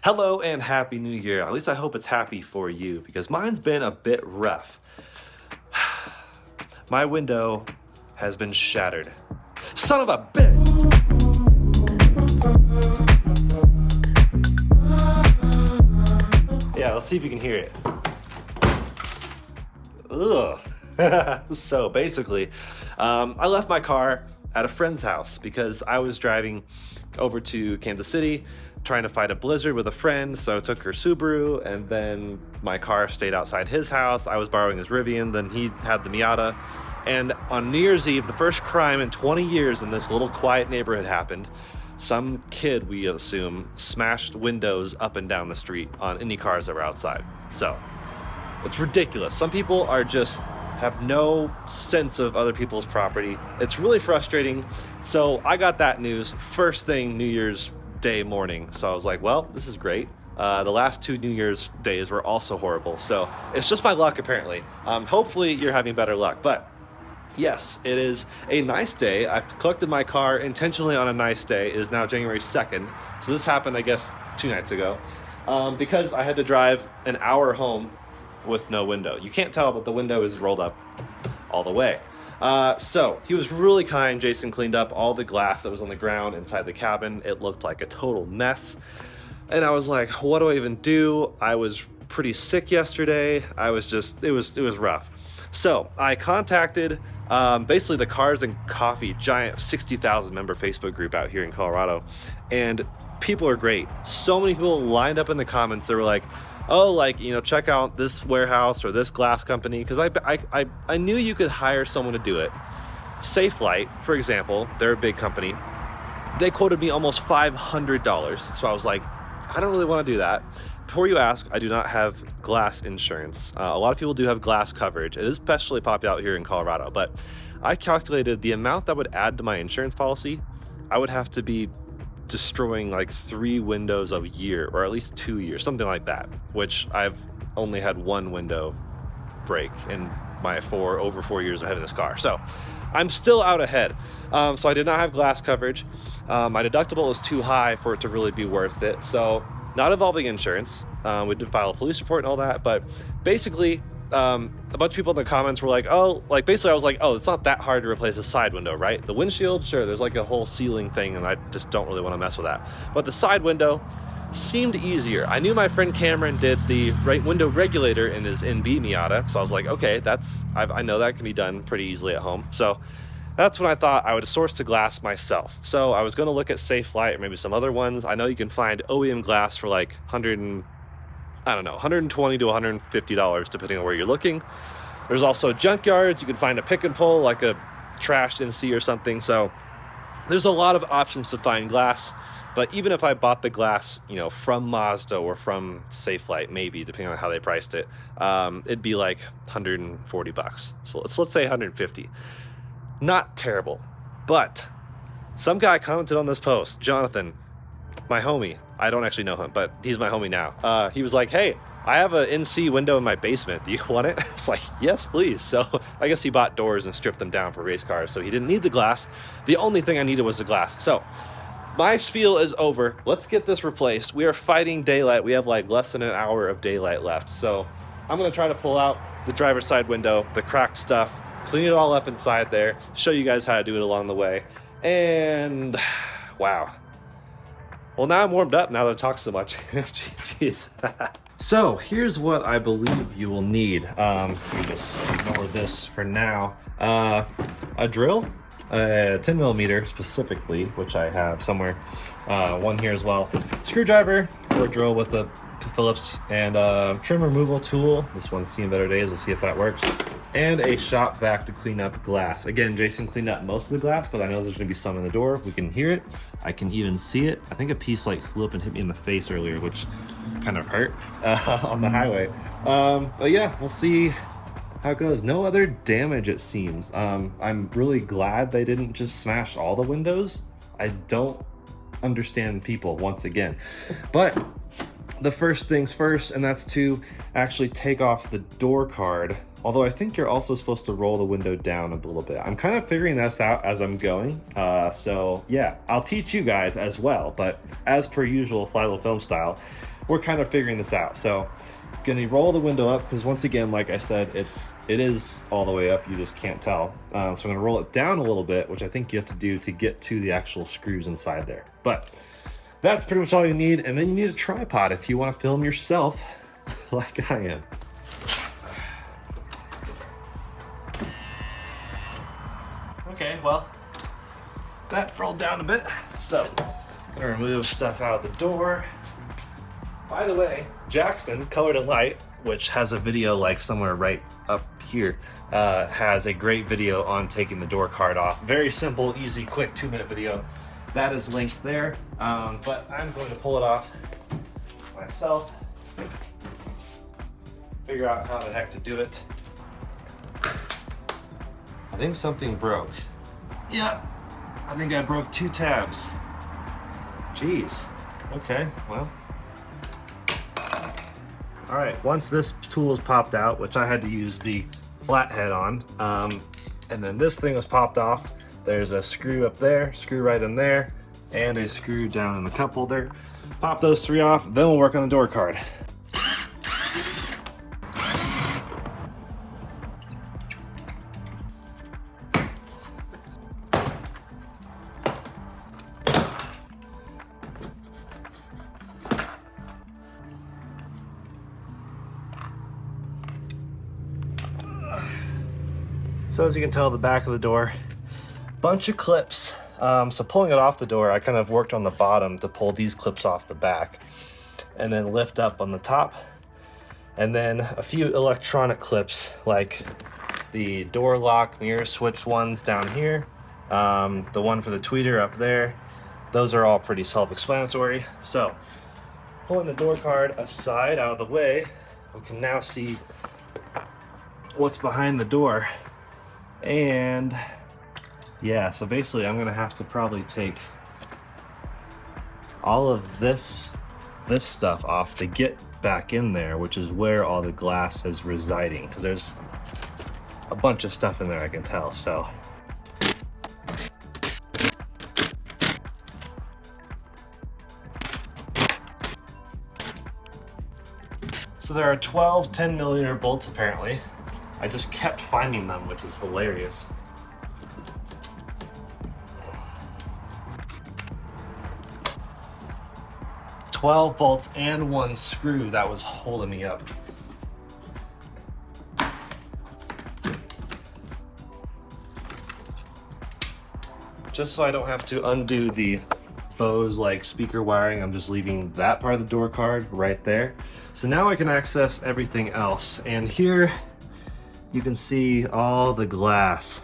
Hello and happy new year. At least I hope it's happy for you because mine's been a bit rough. My window has been shattered. Son of a bitch! Yeah, let's see if you can hear it. Ugh. So basically, I left my car at a friend's house because I was driving over to Kansas City trying to fight a blizzard with a friend, so I took her Subaru, and then my car stayed outside his house. I was borrowing his Rivian, then he had the Miata, and on New Year's Eve, the first crime in 20 years in this little quiet neighborhood happened. Some kid, we assume, smashed windows up and down the street on any cars that were outside. So it's ridiculous. Some people are just have no sense of other people's property. It's really frustrating. So I got that news first thing New Year's Day morning. So I was like, well, this is great. The last 2 New Year's days were also horrible. So it's just my luck, apparently. Hopefully you're having better luck. But yes, it is a nice day. I collected my car intentionally on a nice day. It is now January 2nd. So this happened, I guess, 2 nights ago. Because I had to drive an hour home with no window. You can't tell, but the window is rolled up all the way. So he was really kind. Jason cleaned up all the glass that was on the ground inside the cabin. It looked like a total mess. And I was like, what do I even do? I was pretty sick yesterday. I was just, it was rough. So I contacted basically the Cars and Coffee giant 60,000 member Facebook group out here in Colorado. And people are great. So many people lined up in the comments. They were like, oh, like, you know, check out this warehouse or this glass company, because I knew you could hire someone to do it. Safelite, for example, they're a big company. They quoted me almost $500. So I was like, I don't really want to do that. Before you ask, I do not have glass insurance. A lot of people do have glass coverage. It is especially popular out here in Colorado, but I calculated the amount that would add to my insurance policy. I would have to be destroying like 3 windows a year, or at least 2 years, something like that, which I've only had 1 window break in my over 4 years of having this car. So I'm still out ahead. So I did not have glass coverage. My deductible was too high for it to really be worth it. So not involving insurance. We did file a police report and all that, but basically a bunch of people in the comments were like, oh, like basically I was like, oh, it's not that hard to replace a side window, right? The windshield, sure, there's like a whole ceiling thing and I just don't really want to mess with that. But the side window seemed easier. I knew my friend Cameron did the right window regulator in his NB Miata, so I was like, okay, I know that can be done pretty easily at home. So that's when I thought I would source the glass myself. So I was going to look at Safelite or maybe some other ones. I know you can find OEM glass for like $120 to $150 depending on where you're looking. There's also junkyards. You can find a pick and pull, like a trashed NC or something. So there's a lot of options to find glass. But even if I bought the glass, you know, from Mazda or from Safelite, maybe depending on how they priced it, it'd be like $140. So let's say 150. Not terrible. But some guy commented on this post, Jonathan, my homie. I don't actually know him, but he's my homie now. He was like, hey, I have an NC window in my basement. Do you want it? It's like, yes, please. So I guess he bought doors and stripped them down for race cars. So he didn't need the glass. The only thing I needed was the glass. So my spiel is over. Let's get this replaced. We are fighting daylight. We have like less than an hour of daylight left. So I'm going to try to pull out the driver's side window, the cracked stuff, clean it all up inside there, show you guys how to do it along the way. And wow. Well, now I'm warmed up now that I've talked so much. Jeez. So here's what I believe you will need. You just ignore this for now. A drill, a 10 millimeter specifically, which I have somewhere. One here as well. Screwdriver or a drill with a Phillips, and a trim removal tool. This one's seen better days. We'll see if that works. And a shop vac to clean up glass. Again, Jason cleaned up most of the glass, but I know there's gonna be some in the door. We can hear it. I can even see it. I think a piece like flew up and hit me in the face earlier, which kind of hurt on the highway. But yeah, we'll see how it goes. No other damage, it seems. I'm really glad they didn't just smash all the windows. I don't understand people once again. But the first things first, and that's to actually take off the door card. Although I think you're also supposed to roll the window down a little bit. I'm kind of figuring this out as I'm going. So yeah, I'll teach you guys as well. But as per usual, Flywheel film style, we're kind of figuring this out. So gonna roll the window up because once again, like I said, it is all the way up, you just can't tell. So I'm gonna roll it down a little bit, which I think you have to do to get to the actual screws inside there. But that's pretty much all you need. And then you need a tripod if you want to film yourself like I am. Okay, well, that rolled down a bit. So gonna remove stuff out of the door. By the way, Jackson, Colored and Light, which has a video like somewhere right up here, has a great video on taking the door card off. Very simple, easy, quick 2-minute video. That is linked there, but I'm going to pull it off myself. Figure out how the heck to do it. I think something broke. Yeah, I think I broke 2 tabs. Jeez, okay, well. All right, once this tool is popped out, which I had to use the flathead on, and then this thing was popped off, there's a screw up there, screw right in there, and a screw down in the cup holder. Pop those 3 off, then we'll work on the door card. So as you can tell, the back of the door, bunch of clips. So pulling it off the door, I kind of worked on the bottom to pull these clips off the back and then lift up on the top. And then a few electronic clips like the door lock mirror switch ones down here, the one for the tweeter up there. Those are all pretty self-explanatory. So pulling the door card aside out of the way, we can now see what's behind the door. And yeah, so basically I'm gonna have to probably take all of this stuff off to get back in there, which is where all the glass is residing, because there's a bunch of stuff in there, I can tell. So there are 12 10mm bolts apparently. I just kept finding them, which is hilarious. $12 bolts and 1 screw that was holding me up. Just so I don't have to undo the Bose like speaker wiring, I'm just leaving that part of the door card right there. So now I can access everything else. And here you can see all the glass.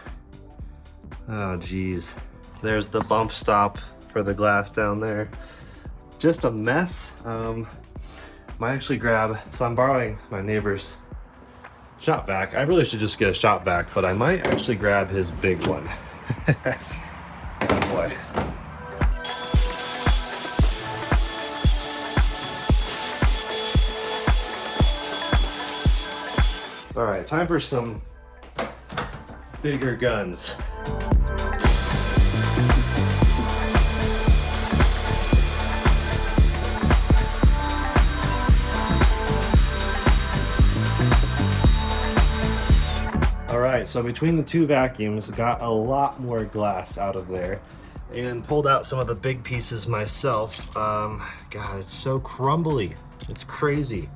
Oh geez. There's the bump stop for the glass down there. Just a mess. Might actually grab, so I'm borrowing my neighbor's shop vac. I really should just get a shop vac, but I might actually grab his big one. Oh boy. All right, time for some bigger guns. All right, so between the 2 vacuums, got a lot more glass out of there and pulled out some of the big pieces myself. God, it's so crumbly. It's crazy.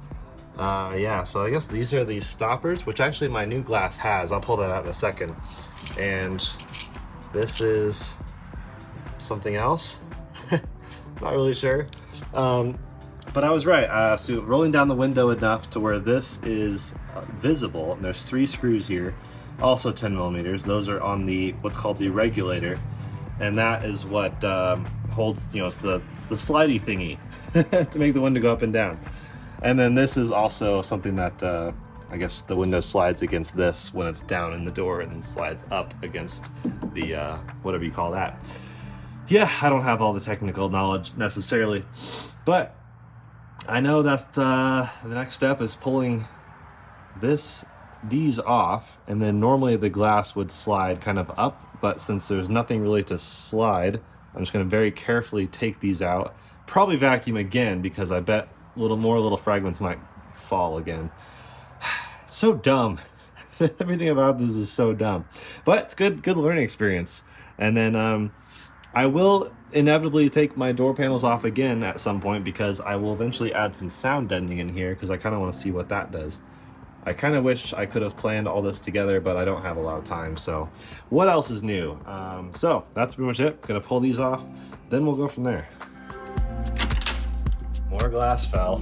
Yeah, so I guess these are these stoppers, which actually my new glass has. I'll pull that out in a second. And this is something else. Not really sure. But I was right. So rolling down the window enough to where this is visible, and there's 3 screws here, also 10mm. Those are on the what's called the regulator, and that is what holds, you know, it's the slidey thingy to make the window go up and down. And then this is also something that I guess the window slides against this when it's down in the door, and then slides up against the whatever you call that. Yeah, I don't have all the technical knowledge necessarily, but I know that's the next step is pulling these off, and then normally the glass would slide kind of up, but since there's nothing really to slide, I'm just going to very carefully take these out, probably vacuum again, because I bet little fragments might fall again. It's so dumb. Everything about this is so dumb, but it's good learning experience. And then I will inevitably take my door panels off again at some point, because I will eventually add some sound deadening in here, because I kind of want to see what that does. I kind of wish I could have planned all this together, but I don't have a lot of time. So what else is new? So that's pretty much it. Gonna pull these off, then we'll go from there. More glass fell.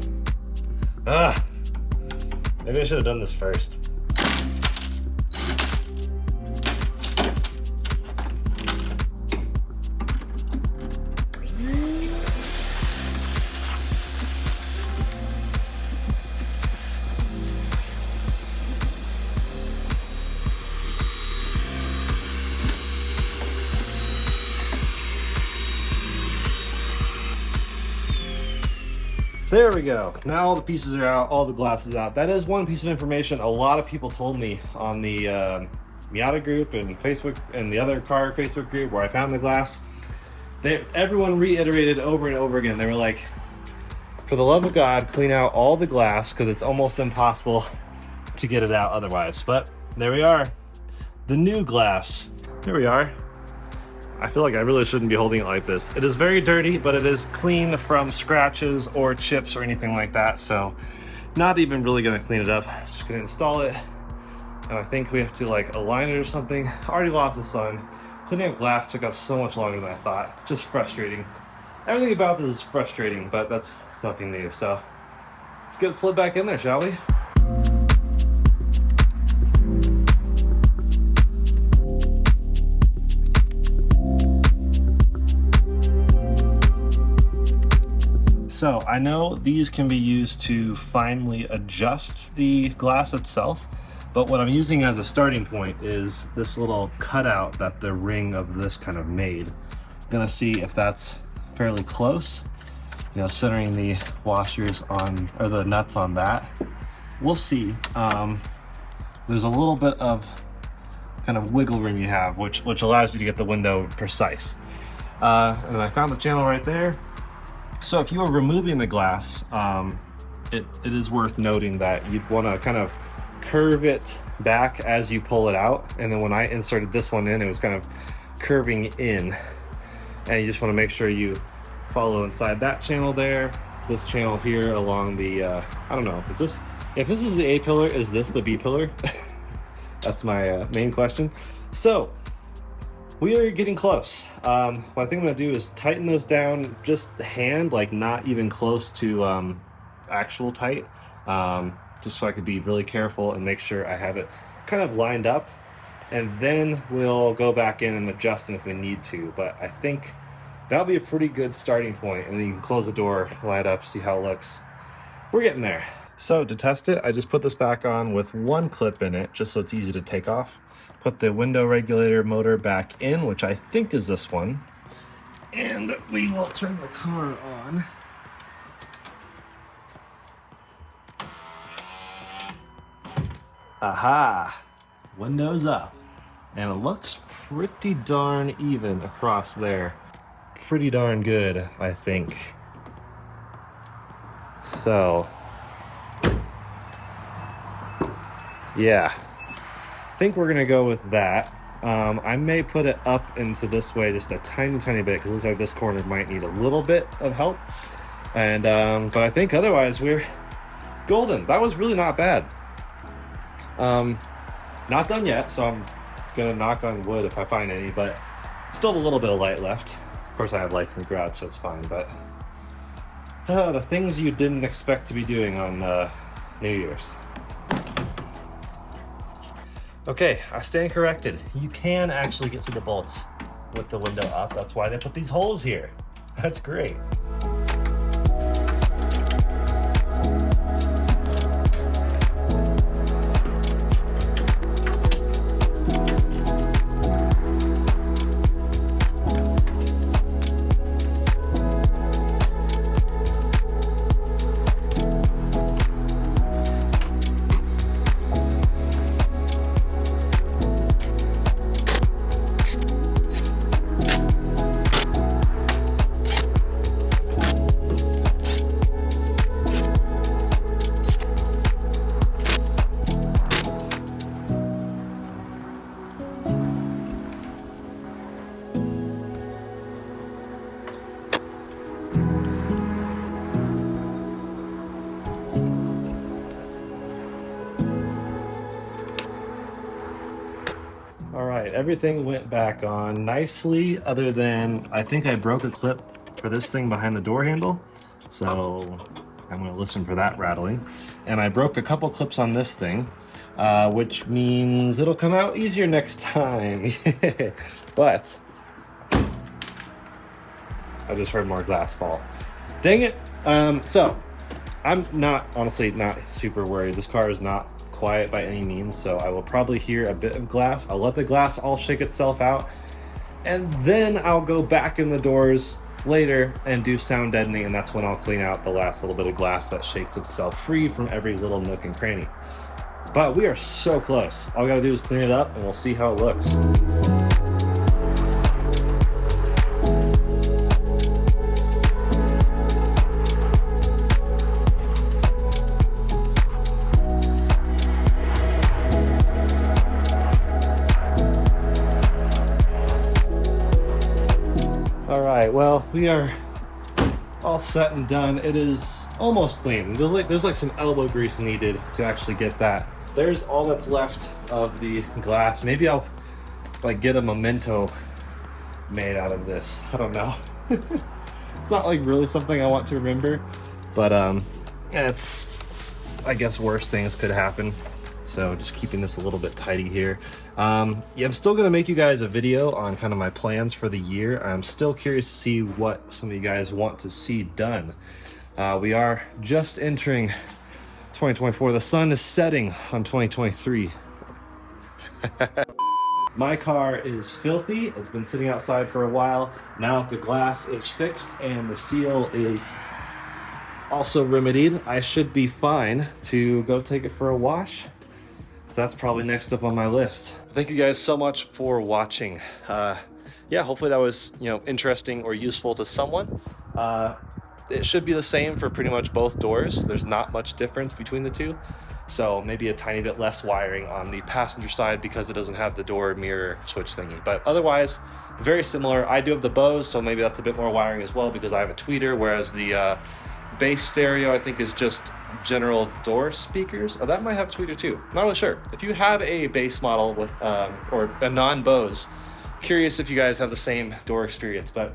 Maybe I should have done this first. There we go. Now all the pieces are out, all the glass is out. That is one piece of information a lot of people told me on the Miata group and Facebook and the other car Facebook group where I found the glass. Everyone reiterated over and over again. They were like, for the love of God, clean out all the glass, because it's almost impossible to get it out otherwise. But there we are. The new glass. There we are. I feel like I really shouldn't be holding it like this. It is very dirty, but it is clean from scratches or chips or anything like that. So not even really gonna clean it up. Just gonna install it. And I think we have to like align it or something. I already lost the sun. Cleaning up glass took up so much longer than I thought. Just frustrating. Everything about this is frustrating, but it's nothing new. So let's get it slid back in there, shall we? So I know these can be used to finely adjust the glass itself, but what I'm using as a starting point is this little cutout that the ring of this kind of made. I'm gonna see if that's fairly close, you know, centering the washers on, or the nuts on that. We'll see. There's a little bit of kind of wiggle room you have, which allows you to get the window precise. And I found the channel right there. So if you are removing the glass, it is worth noting that you'd want to kind of curve it back as you pull it out. And then when I inserted this one in, it was kind of curving in. And you just want to make sure you follow inside that channel there, this channel here along the, I don't know, if this is the A pillar, is this the B pillar? That's my main question. So we are getting close. What I think I'm gonna do is tighten those down just hand, like not even close to actual tight, just so I could be really careful and make sure I have it kind of lined up. And then we'll go back in and adjust them if we need to. But I think that'll be a pretty good starting point. And then you can close the door, line it up, see how it looks. We're getting there. So to test it, I just put this back on with one clip in it, just so it's easy to take off. Put the window regulator motor back in, which I think is this one. And we will turn the car on. Aha! Windows up. And it looks pretty darn even across there. Pretty darn good, I think. So, yeah. I think we're gonna go with that. I may put it up into this way just a tiny bit, because it looks like this corner might need a little bit of help. And but I think otherwise we're golden. That was really not bad. Not done yet, so I'm gonna knock on wood if I find any, but still a little bit of light left. Of course I have lights in the garage, so it's fine, but the things you didn't expect to be doing on New Year's. Okay, I stand corrected. You can actually get to the bolts with the window up. That's why they put these holes here. That's great. right, everything went back on nicely, other than I think I broke a clip for this thing behind the door handle. So I'm gonna listen for that rattling. And I broke a couple clips on this thing, which means it'll come out easier next time. But I just heard more glass fall. Dang it. So I'm honestly not super worried. This car is not quiet by any means, so I will probably hear a bit of glass. I'll let the glass all shake itself out, and then I'll go back in the doors later and do sound deadening, and that's when I'll clean out the last little bit of glass that shakes itself free from every little nook and cranny. But we are so close. All we gotta do is clean it up and we'll see how it looks. All right, well, we are all set and done. It is almost clean. There's like some elbow grease needed to actually get that. There's all that's left of the glass. Maybe I'll like get a memento made out of this. I don't know. It's not like really something I want to remember, but it's, I guess worse things could happen. So just keeping this a little bit tidy here. Yeah, I'm still gonna make you guys a video on kind of my plans for the year. I'm still curious to see what some of you guys want to see done. We are just entering 2024. The sun is setting on 2023. My car is filthy. It's been sitting outside for a while. Now that the glass is fixed and the seal is also remedied, I should be fine to go take it for a wash. That's probably next up on my list. Thank you guys so much for watching. Yeah, hopefully that was, interesting or useful to someone. It should be the same for pretty much both doors. There's not much difference between the two. So maybe a tiny bit less wiring on the passenger side because it doesn't have the door mirror switch thingy. But otherwise, very similar. I do have the Bose, so maybe that's a bit more wiring as well because I have a tweeter, whereas the bass stereo I think is just general door speakers. Oh, that might have a tweeter too. Not really sure. If you have a bass model with or a non-Bose, curious if you guys have the same door experience. But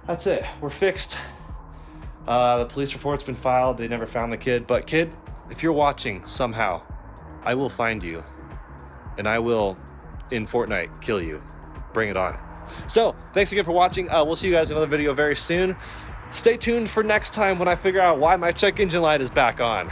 that's it. We're fixed. The police report's been filed. They never found the kid. But kid, if you're watching somehow, I will find you, and I will, in Fortnite, kill you. Bring it on. So thanks again for watching. We'll see you guys in another video very soon. Stay tuned for next time when I figure out why my check engine light is back on.